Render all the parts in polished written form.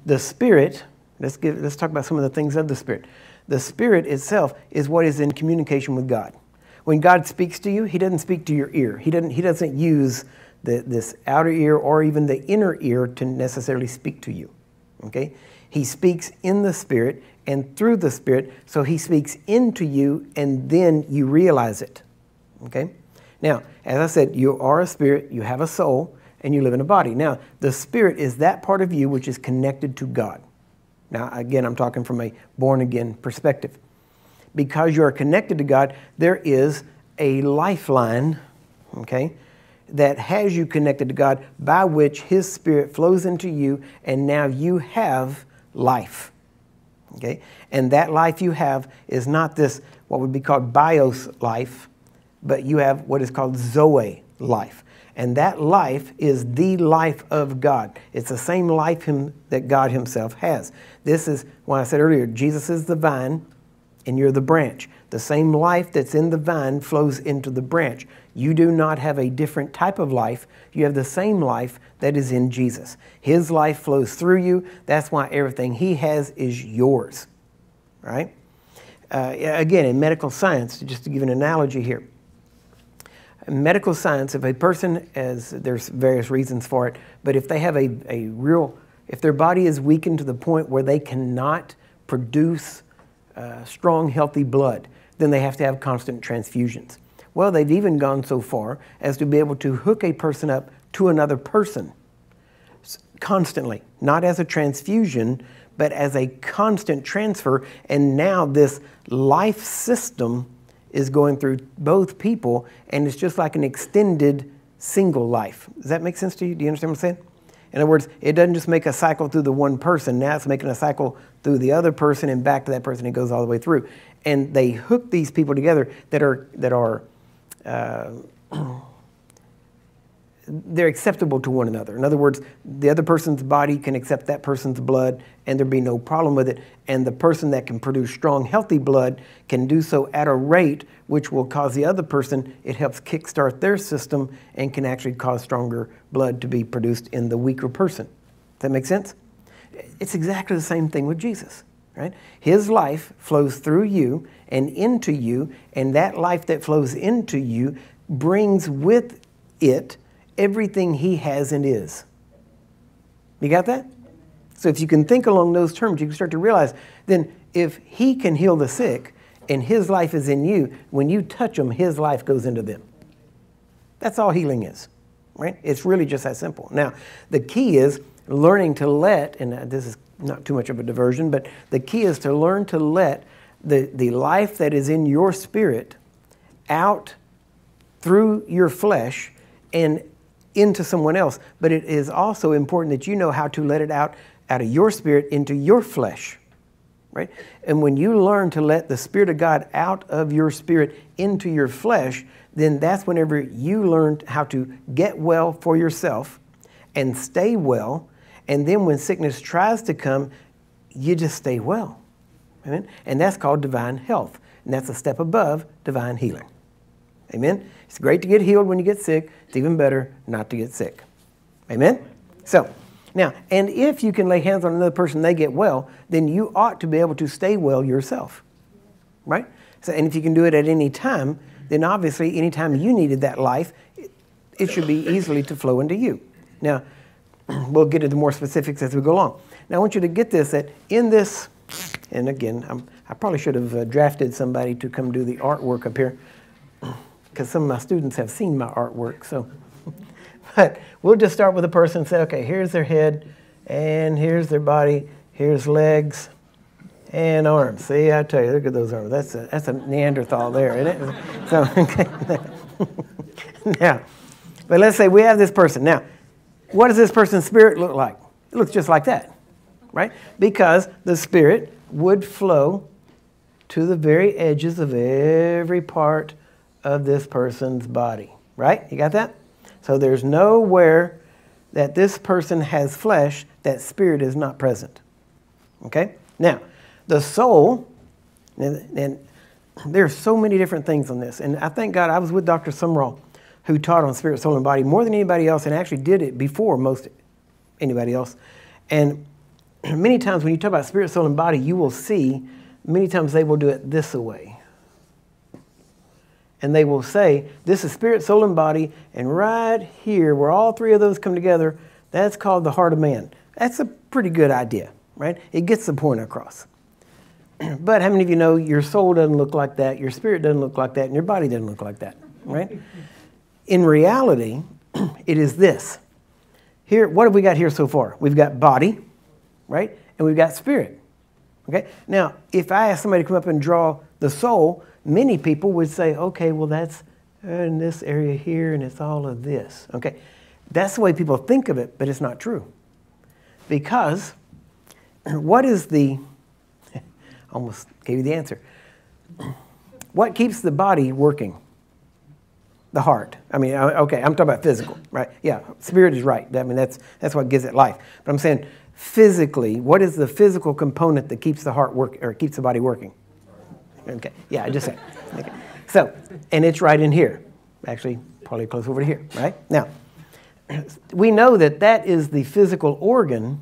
The Spirit, let's talk about some of the things of the Spirit. The Spirit itself is what is in communication with God. When God speaks to you, he doesn't speak to your ear. He doesn't use this outer ear or even the inner ear to necessarily speak to you. Okay? He speaks in the Spirit and through the Spirit, so he speaks into you and then you realize it. Okay? Now, as I said, you are a spirit, you have a soul, and you live in a body. Now, the Spirit is that part of you which is connected to God. Now, again, I'm talking from a born-again perspective. Because you are connected to God, there is a lifeline, okay, that has you connected to God, by which his Spirit flows into you, and now you have life. Okay? And that life you have is not this, what would be called bios life, but you have what is called Zoe life. And that life is the life of God. It's the same life that God himself has. This is, when I said earlier, Jesus is the vine and you're the branch. The same life that's in the vine flows into the branch. You do not have a different type of life. You have the same life that is in Jesus. His life flows through you. That's why everything he has is yours. Right? Again, in medical science, just to give an analogy here, in medical science, if a person, there's various reasons for it, but if they have if their body is weakened to the point where they cannot produce strong, healthy blood, then they have to have constant transfusions. Well, they've even gone so far as to be able to hook a person up to another person constantly, not as a transfusion, but as a constant transfer. And now this life system is going through both people, and it's just like an extended single life. Does that make sense to you? Do you understand what I'm saying? In other words, it doesn't just make a cycle through the one person. Now it's making a cycle through the other person and back to that person. It goes all the way through. And they hook these people together that are they're acceptable to one another. In other words, the other person's body can accept that person's blood and there'd be no problem with it. And the person that can produce strong, healthy blood can do so at a rate which will cause the other person, it helps kickstart their system and can actually cause stronger blood to be produced in the weaker person. Does that make sense? It's exactly the same thing with Jesus, right? His life flows through you and into you, and that life that flows into you brings with it everything he has and is. You got that? So if you can think along those terms, you can start to realize, then if he can heal the sick and his life is in you, when you touch them, his life goes into them. That's all healing is, right? It's really just that simple. Now, the key is learning to let, and this is not too much of a diversion, but the key is to learn to let the life that is in your spirit out through your flesh and into someone else. But it is also important that you know how to let it out of your spirit into your flesh, right? And when you learn to let the Spirit of God out of your spirit into your flesh, then that's whenever you learn how to get well for yourself and stay well. And then when sickness tries to come, you just stay well. Amen? And that's called divine health. And that's a step above divine healing. Amen? It's great to get healed when you get sick. It's even better not to get sick. Amen? So, now, and if you can lay hands on another person and they get well, then you ought to be able to stay well yourself. Right? So, and if you can do it at any time, then obviously any time you needed that life, it should be easily to flow into you. Now, we'll get into more specifics as we go along. Now, I want you to get this, that in this, and again, I probably should have drafted somebody to come do the artwork up here, because some of my students have seen my artwork. So, but we'll just start with a person and say, okay, here's their head, and here's their body, here's legs, and arms. See, I tell you, look at those arms. That's a Neanderthal there, isn't it? So, okay. Now, but let's say we have this person. Now, what does this person's spirit look like? It looks just like that, right? Because the spirit would flow to the very edges of every part of this person's body, right? You got that? So there's nowhere that this person has flesh that spirit is not present, okay? Now, the soul, and there's so many different things on this, and I thank God I was with Dr. Sumrall, who taught on spirit, soul, and body more than anybody else, and actually did it before most anybody else. And many times when you talk about spirit, soul, and body, you will see many times they will do it this way. And they will say, this is spirit, soul, and body, and right here, where all three of those come together, that's called the heart of man. That's a pretty good idea, right? It gets the point across. But how many of you know your soul doesn't look like that, your spirit doesn't look like that, and your body doesn't look like that, right? In reality, it is this. Here, what have we got here so far? We've got body, right? And we've got spirit, okay? Now, if I ask somebody to come up and draw the soul, many people would say, okay, well, that's in this area here, and it's all of this, okay? That's the way people think of it, but it's not true. Because what is the, almost gave you the answer. What keeps the body working? The heart. I mean, okay, I'm talking about physical, right? Yeah, spirit is right. I mean, that's what gives it life. But I'm saying physically, what is the physical component that keeps the heart work or keeps the body working? Okay, yeah, I just said. Okay. So, and it's right in here. Actually, probably close over to here, right? Now, we know that that is the physical organ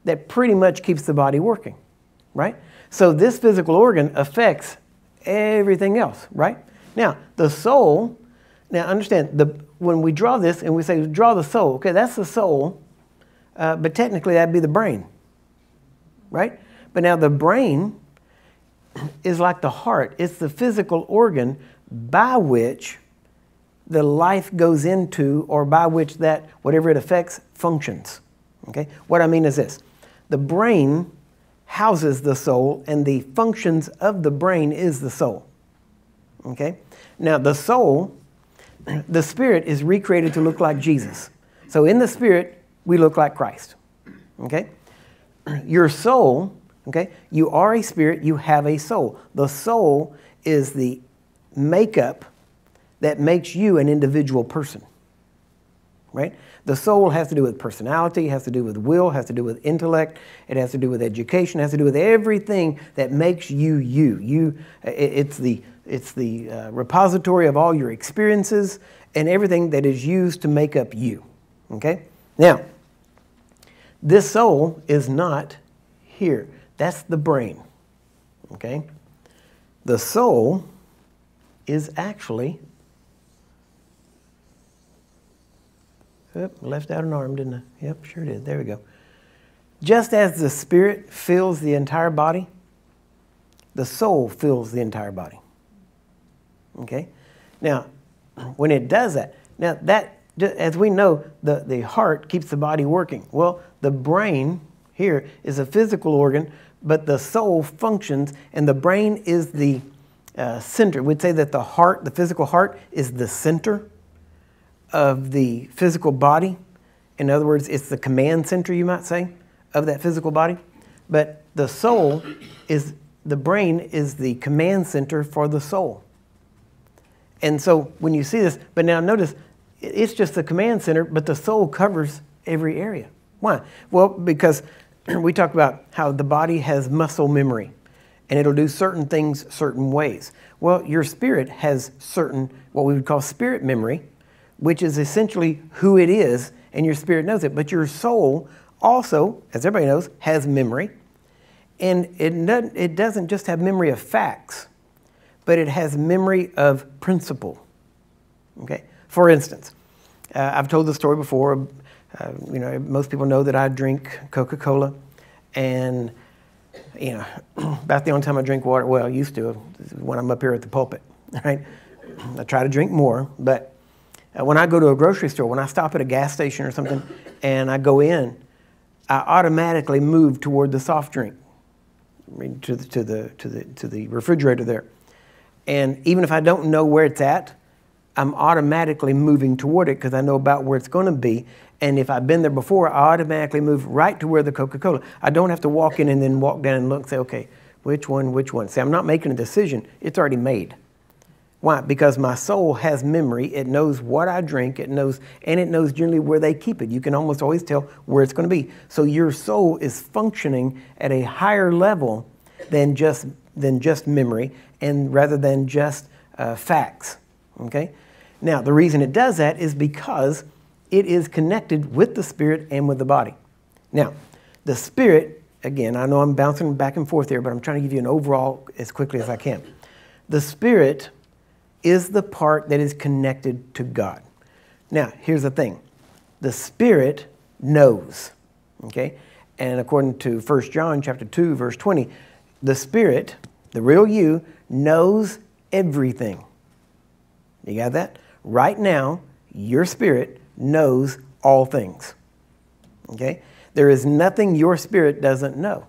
that pretty much keeps the body working, right? So this physical organ affects everything else, right? Now, the soul, now understand, when we draw this and we say draw the soul, okay, that's the soul, but technically that'd be the brain, right? But now the brain is like the heart. It's the physical organ by which the life goes into, or by which that, whatever it affects, functions. Okay? What I mean is this. The brain houses the soul, and the functions of the brain is the soul. Okay? Now, the soul, the spirit is recreated to look like Jesus. So in the spirit, we look like Christ. Okay? Your soul, okay, you are a spirit, you have a soul. The soul is the makeup that makes you an individual person, right? The soul has to do with personality, has to do with will, has to do with intellect, it has to do with education, has to do with everything that makes you you. It's the repository of all your experiences and everything that is used to make up you, okay? Now, this soul is not here. That's the brain, okay? The soul is actually, left out an arm, didn't I? Yep, sure did. There we go. Just as the spirit fills the entire body, the soul fills the entire body. Okay? Now, when it does that, now that, as we know, the heart keeps the body working. Well, the brain here is a physical organ, but the soul functions, and the brain is the center. We'd say that the heart, the physical heart, is the center of the physical body. In other words, it's the command center, you might say, of that physical body. But the soul is, the brain is the command center for the soul. And so when you see this, but now notice, it's just the command center, but the soul covers every area. Why? Well, because we talk about how the body has muscle memory, and it'll do certain things certain ways. Well, your spirit has certain, what we would call spirit memory, which is essentially who it is, and your spirit knows it. But your soul also, as everybody knows, has memory. And it doesn't just have memory of facts, but it has memory of principle. Okay? For instance, I've told the story before. Most people know that I drink Coca-Cola, and about the only time I drink water, well, I used to, when I'm up here at the pulpit, right? I try to drink more, but when I go to a grocery store, when I stop at a gas station or something, and I go in, I automatically move toward the soft drink, to the refrigerator there. And even if I don't know where it's at, I'm automatically moving toward it because I know about where it's going to be. And if I've been there before, I automatically move right to where the Coca-Cola. I don't have to walk in and then walk down and look and say, okay, which one? See, I'm not making a decision. It's already made. Why? Because my soul has memory. It knows what I drink. It knows generally where they keep it. You can almost always tell where it's going to be. So your soul is functioning at a higher level than just memory, and rather than just facts. Okay? Now, the reason it does that is because it is connected with the spirit and with the body. Now, The spirit, again, I know I'm bouncing back and forth here, but I'm trying to give you an overall as quickly as I can. The spirit is the part that is connected to God. Now, here's the thing. The spirit knows, okay? And according to 1 John chapter 2, verse 20, the spirit, the real you, knows everything. You got that? Right now, your spirit knows all things, okay? There is nothing your spirit doesn't know.